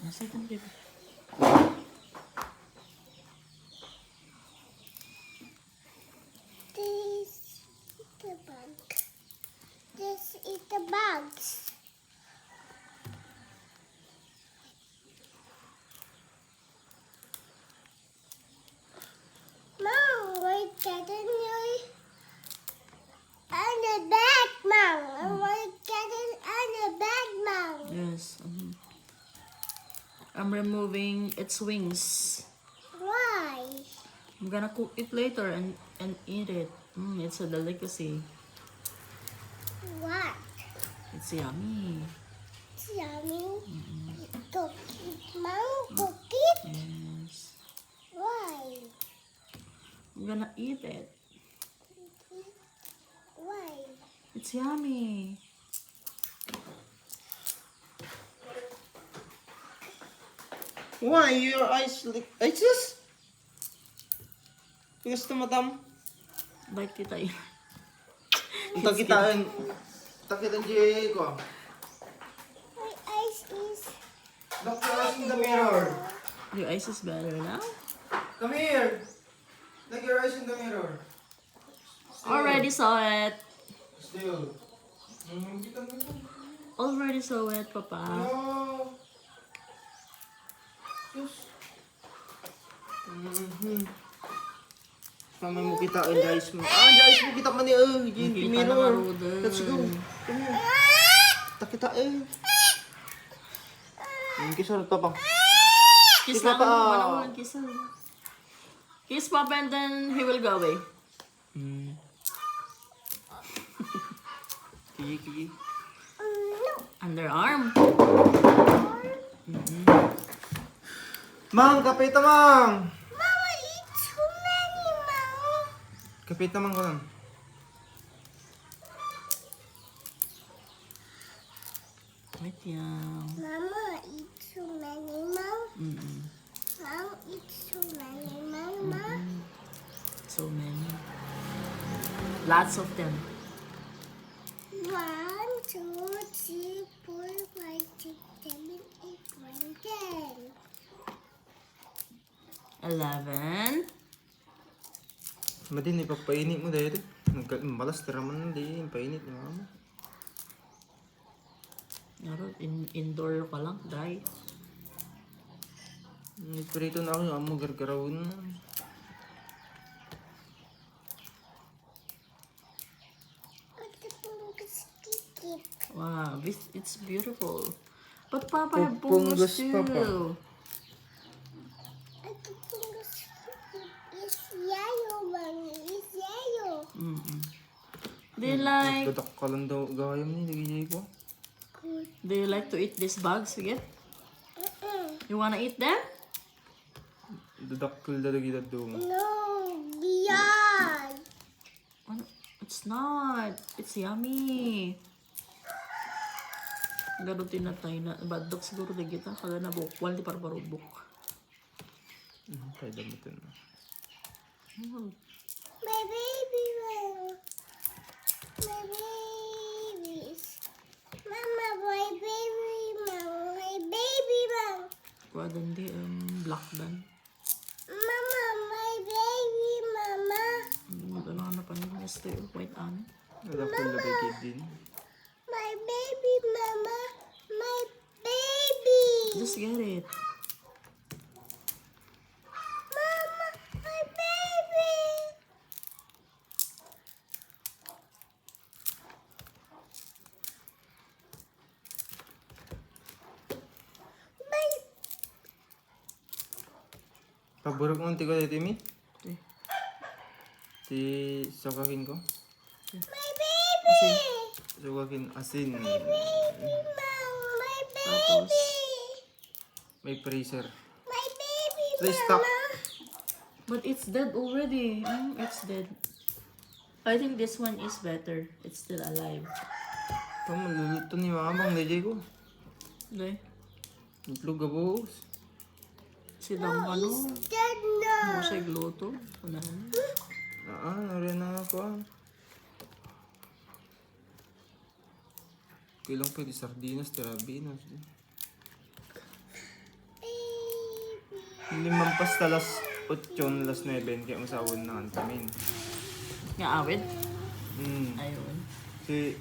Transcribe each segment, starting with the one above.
Nasa ito, baby. This is the bug. This is the bugs. Mom, we're getting you on the bag, Mom. We're getting on the bag, Mom. Yes. I'm removing its wings. Why? I'm gonna cook it later and eat it. It's a delicacy. What? It's yummy. It's yummy. Cook it, Mom. Cook it. Yes. Why? I'm gonna eat it. Why? It's yummy. Why your eyes like just? Gusto mo tam? Bite kita yun. Takitaan Jay ko. My eyes is. Look your eyes in the mirror. Your eyes is better now? Come here. Look your eyes in the mirror. Already saw it. Still. Kita mo ito. Already saw it, Papa. No. Yes. Tama mo kita ang eyes mo. Eyes mo kita man ni yung Kita mirror. na nga, Let's go. Come here. Takita Kiss ulit pa. Kiss Kiss lang. Papa. Manawan, kiss lang. Kiss Papa and then he will go away. Kiki. Underarm. Mang, kapita mang. Mama, eat too many, Mom. Kapita mang ko lang. Wait yan. Mama, eat too many, Mom. Mm-mm. Mom, eat too many, Mama. So many. Lots of them. 1, 2, 3, 4, 5, 6, 7, 8, 9, 10. 11. Madin, ipapainit mo dahil. Malas tira man hindi. Ipainit mo mama. Naro, indoor ka lang, dry. Prito na ako yung amo gargarawin na. Wow, it's beautiful. But Papa have Punggos, punggos too. Papa. Is yellow, Mommy. Is yellow. Mm-mm. Do you like Dadak ka lang daw gayam ni nagigay ko. Good. Do you like to eat these bugs again? You wanna eat them? Dadak ka lang dalagay daw mo. No, beyond. Ano? It's not. It's yummy. Ganun tinatay na. Badok siguro na kita. Kala na bukwal. Di para parubok. Tayo damitin na. My baby, Mom. My babies. Mama, my baby, Mom. My baby, Mom. Pwede hindi black dan. Mama, my baby, Mama. Ano na pa niya. Stay white on. Dadak ka lang dalagay din. My baby, Mama. My baby. Just get it. Mama, my baby. My, Paborok mo ang tigo dito, Timmy? Okay. Ti sokakin ko. my baby. Sokakin asin. Baby, Mom. My Tapos, baby. May freezer. My baby, Please stop. Mama. but it's dead already. It's dead. I think this one is better. It's still alive. Ito maluluto ni mamang nilay ko. Okay. Itlog abos. Silang ano. Dead Ano now. siya gluto. Unahan. Nariyan na ako. Kailang pwede sardinas, tirabinas. Limampas talas 8, las 9, kaya masawon na kami. Nga awit. Ayun. Si,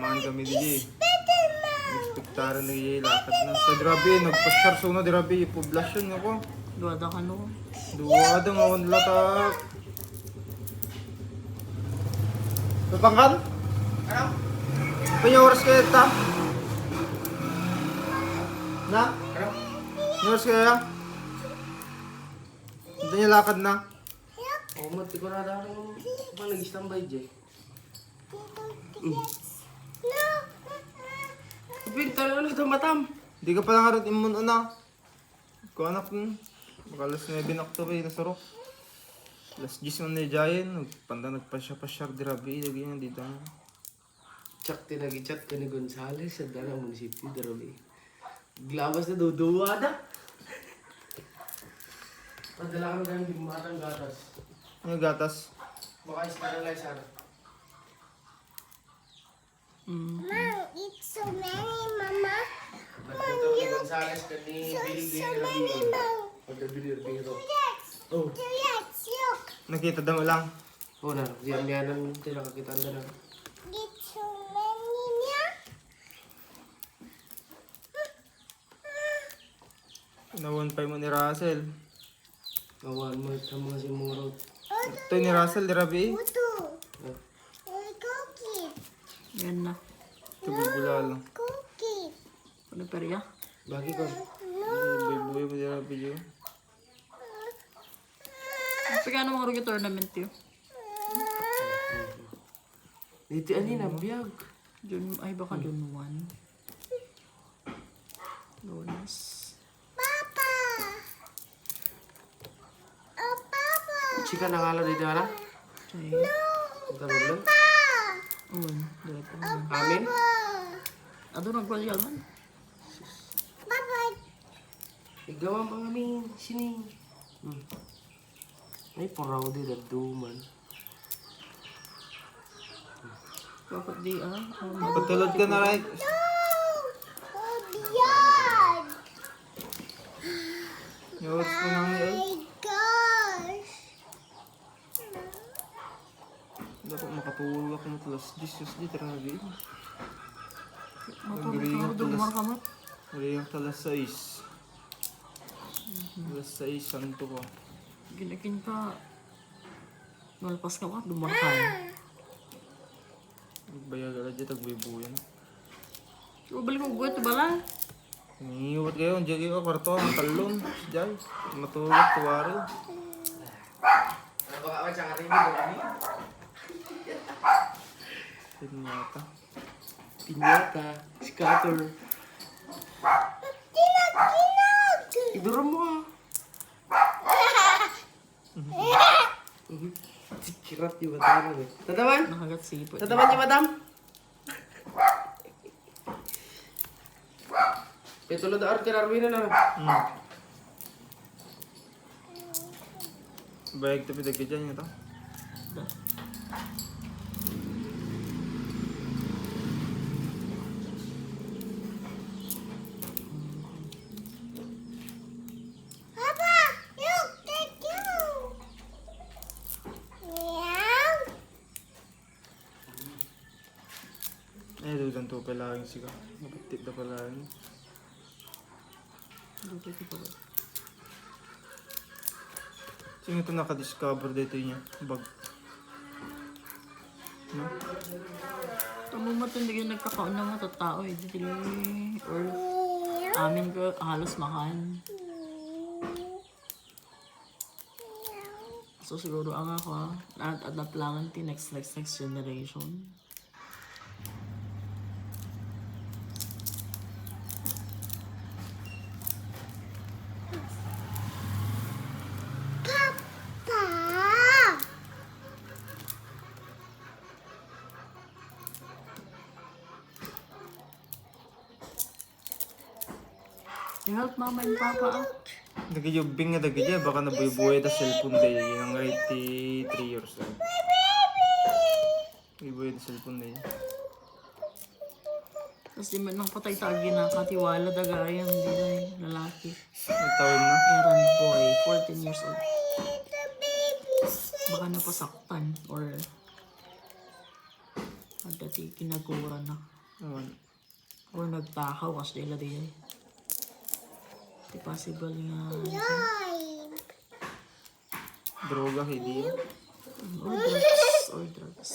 makan kami dili. Expectaran na yung lakad na. Sa grabe, nagpasyar suna, grabe, poblasyon ako. Duwada ka no. Duwada nga, wala latak. Papangkan? Ano? Panyoras kayo ta? Na? Ano? Panyoras kayo? Ito niya lakad na. Oo, mati ko na ako bang nag-standby dyan. No. Pwede tayo ulit ang matam. Di ka pala nga rin imun na. Kung anak nun. Baka alas 9 na to kayo nasarok. Alas 10 man na jayan. Panda nagpasya-pasyar. Grabe, lagi niya dito. Tsak tinag-chat ka ni Gonzales sa Dala Munisipyo. Daroli. Glabas na duduwa na. Padala kami ng matang gatas. Ano gatas? Baka istanalay sana. Mom, it's so many, Mama. Nagpunta kay Gonzales ka ni Billy So many, Mom. Pagkabili Biro. Yes. Oh. Yes, look. Nakita daw lang. Oo na. Diyan-diyanan sila kakitaan na lang. It's so many niya. Nawan pa mo ni Russell. Awan mo sa mga simurot. Ito ni Russell, grabe. Buto. Oh. Cookie. Yan na. Ito bubula lang. Cookie. Ano periya? Bagi ko. Buhay mo dira video. Pagkano mga rugby tournament yun? Dito ani na biyag. June, ay baka June 1. Lunes. Papa. Oh, Papa. Chika na ngala dito na. Okay. Ito mo lang. Uy, dito na. Amin. Ado nagwalya man. Papa. Igawa pa kami sini. Ay puraw di daduman. Bakit di ah? Patulad ka na, right? No. Oh, beyond. Yawas mo nang yun. My gosh. Dapat makatulog ako mo talas 10 di tara na din. Matulog ka dumar ka mat. Wala yung talas 6. Talas 6, santo ko. Ginakin ka. Malpas ka ba? Dumar ka. Bayag ala dyan, tagbibuyan. Balik mo buhat ba lang? Nangihiwat kayo, diyan kayo, kwarto, ang talon. Diyan, matulog, tuwari. Ano ba ka sa karin mo kami? Pinyata. Pinyata, scatter. Kinag. Iduro mo ah. Sikirat yung madam eh. Tataman? Nakagat sipot. Tataman yung madam? Petulod ar kinarwina na. Bayag tapi dagay dyan ito. Papa, look, thank you. Meow. Eh, dudan to pala yung siga. Mapatip na pala yun. Sino ito nakadiscover dito niya? Bag. No? Tumumat hindi yung nagkakaon ng mga tao eh. Dito or amin ko halos makan. So siguro ang ako at lang ti next generation. Papa. I-help mama and papa out. Nagayubing nga dagay dyan. Baka nabuhay-buhay na cellphone day. Yun ang 83 years old. Buhay na cellphone day. Tapos di man nang patay tagi na katiwala dagayan. Hindi na lalaki. Nagtawid na. Errand boy. years old. The baby sick. Baka napasaktan or dati kinagura na. Naman. Or nagtakaw kasi dila di ay. Di possible nga. Yay. Droga, hindi yan. Or drugs. Or drugs.